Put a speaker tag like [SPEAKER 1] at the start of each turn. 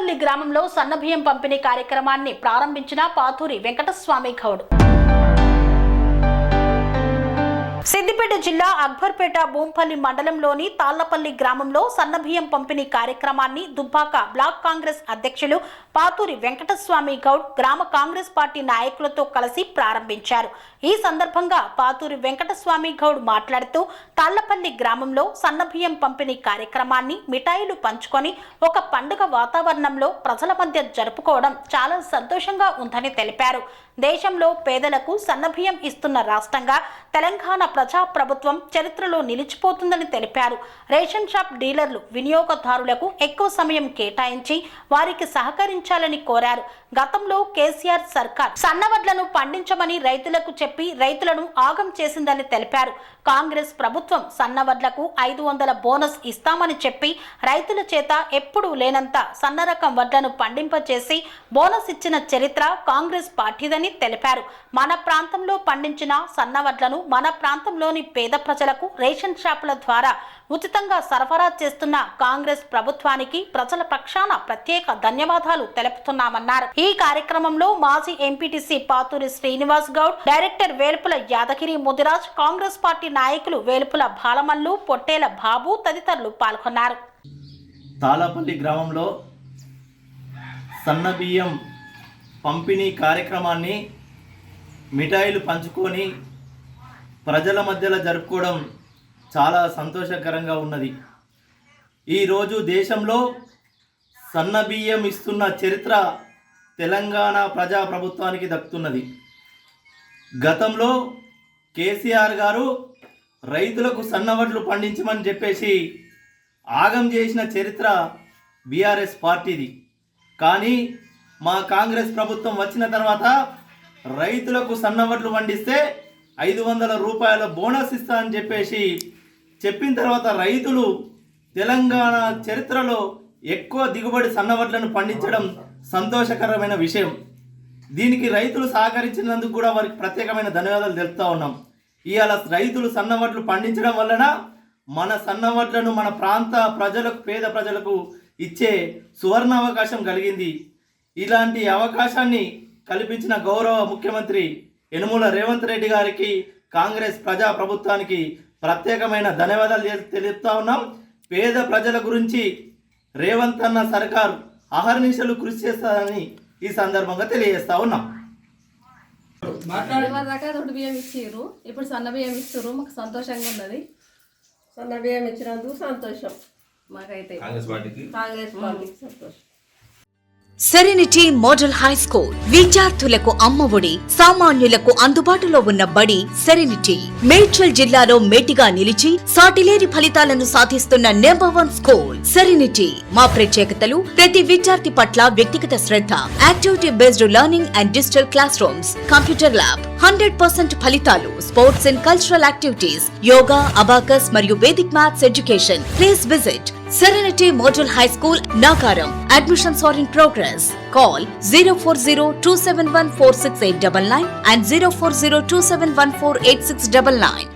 [SPEAKER 1] తాళ్లపల్లి గ్రామంలో సన్నబియ్యం పంపిణీ కార్యక్రమాన్ని ప్రారంభించిన పాతూరి వెంకటస్వామి గౌడ్. సిద్దిపేట జిల్లా అక్బర్పేట భూంపల్లి మండలంలోని తాళ్లపల్లి గ్రామంలో సన్నబియ్యం పంపిణీ కార్యక్రమాన్ని దుబ్బాక బ్లాక్ కాంగ్రెస్ అధ్యక్షులు పాతూరి వెంకటస్వామి గౌడ్ గ్రామ కాంగ్రెస్ పార్టీ నాయకులతో కలిసి ప్రారంభించారు. ఈ సందర్భంగా పాతూరి వెంకటస్వామి గౌడ్ మాట్లాడుతూ తాళ్లపల్లి గ్రామంలో సన్నబియ్యం పంపిణీ కార్యక్రమాన్ని మిఠాయిలు పంచుకొని ఒక పండుగ వాతావరణంలో ప్రజల మధ్య జరుపుకోవడం చాలా సంతోషంగా ఉందని తెలిపారు. దేశంలో పేదలకు సన్నబియ్యం ఇస్తున్న రాష్ట్రంగా తెలంగాణ ప్రజా ప్రభుత్వం చరిత్రలో నిలిచిపోతుందని తెలిపారు. రేషన్ షాప్ డీలర్లు వినియోగదారులకు ఎక్కువ సమయం కేటాయించి వారికి సహకరించాలని కోరారు. గతంలో కేసీఆర్ సర్కార్ సన్నవడ్లను పండించమని రైతులకు చెప్పి రైతులను ఆగం చేసిందని తెలిపారు. కాంగ్రెస్ ప్రభుత్వం సన్నవడ్లకు 500 బోనస్ ఇస్తామని చెప్పి రైతుల చేత ఎప్పుడూ లేనంత సన్నరకం వడ్లను పండింపచేసి బోనస్ ఇచ్చిన చరిత్ర కాంగ్రెస్ పార్టీదని తెలిపారు. మన ప్రాంతంలో పండించిన సన్నవడ్లను మన ప్రాంతంలోని పేద ప్రజలకు రేషన్ షాపుల ద్వారా ఉచితంగా సరఫరా చేస్తున్న కాంగ్రెస్ ప్రభుత్వానికి ప్రజల పక్షాన ప్రత్యేక ధన్యవాదాలు తెలుపుతున్నామన్నారు. ఈ కార్యక్రమంలో మాజీ MPTC Pathuri Srinivas Goud, director Velpula Yadagiri Mudiraj, Congress party నాయకులు వేల్పుల బాలమల్లు, పొట్టేల బాబు తదితరులు పాల్గొన్నారు.
[SPEAKER 2] తాళ్లపల్లి గ్రామంలో సన్నబియ్యం పంపిణీ కార్యక్రమాన్ని మిఠాయిలు పంచుకొని ప్రజల మధ్యలో జరుపుకోవడం చాలా సంతోషకరంగా ఉన్నది. ఈరోజు దేశంలో సన్నబియ్యం ఇస్తున్న చరిత్ర తెలంగాణ ప్రజాప్రభుత్వానికి దక్కుతున్నది. గతంలో కేసీఆర్ గారు రైతులకు సన్నవడ్లు పండించమని చెప్పేసి ఆగం చేసిన చరిత్ర బీఆర్ఎస్ పార్టీది. కానీ మా కాంగ్రెస్ ప్రభుత్వం వచ్చిన తర్వాత రైతులకు సన్నవడ్లు పండిస్తే 500 రూపాయల బోనస్ ఇస్తా అని చెప్పేసి చెప్పిన తర్వాత రైతులు తెలంగాణ చరిత్రలో ఎక్కువ దిగుబడి సన్నవడ్లను పండించడం సంతోషకరమైన విషయం. దీనికి రైతులు సహకరించినందుకు కూడా వారికి ప్రత్యేకమైన ధన్యవాదాలు తెలుపుతా ఉన్నాం. ఇవాళ రైతులు సన్నవడ్లు పండించడం వలన మన సన్నవడ్లను మన ప్రాంత ప్రజలకు, పేద ప్రజలకు ఇచ్చే సువర్ణ అవకాశం కలిగింది. ఇలాంటి అవకాశాన్ని కల్పించిన గౌరవ ముఖ్యమంత్రి యనుమల రేవంత్ రెడ్డి గారికి, కాంగ్రెస్ ప్రజా ప్రభుత్వానికి ప్రత్యేకమైన ధన్యవాదాలు తెలుపుతా ఉన్నాం. పేద ప్రజల గురించి రేవంత్ అన్న సర్కారు అహర్నిశలు కృషి చేస్తారని ఈ సందర్భంగా తెలియజేస్తా ఉన్నాం.
[SPEAKER 3] దాకా దొడ్డు బియ్యం ఇచ్చారు, ఇప్పుడు సన్న బియ్యం ఇస్తారు. మాకు సంతోషంగా ఉన్నది.
[SPEAKER 4] సన్న బియ్యం ఇచ్చినందుకు సంతోషం
[SPEAKER 3] మాకైతే.
[SPEAKER 4] కాంగ్రెస్ పార్టీకి సంతోషం.
[SPEAKER 5] సెరెనిటీ మోడల్ హై స్కూల్ విద్యార్థులకు అమ్మఒడి, సామాన్యులకు అందుబాటులో ఉన్న బడి సెరెనిటీ. మేడ్చల్ జిల్లాలో మేటిగా నిలిచి సాటిలేని ఫలితాలను సాధిస్తున్న నంబర్ 1 స్కూల్ సెరెనిటీ. మా ప్రత్యేకతలు: ప్రతి విద్యార్థి పట్ల వ్యక్తిగత శ్రద్ధ, activity based learning and digital classrooms, computer lab, 100% ఫలితాలు, sports and cultural activities, yoga, abacus మరియు Vedic maths education. Please visit Serenity Model High School, Nagaram. Admissions are in progress. Call 040-271-46899 and 040-271-48699.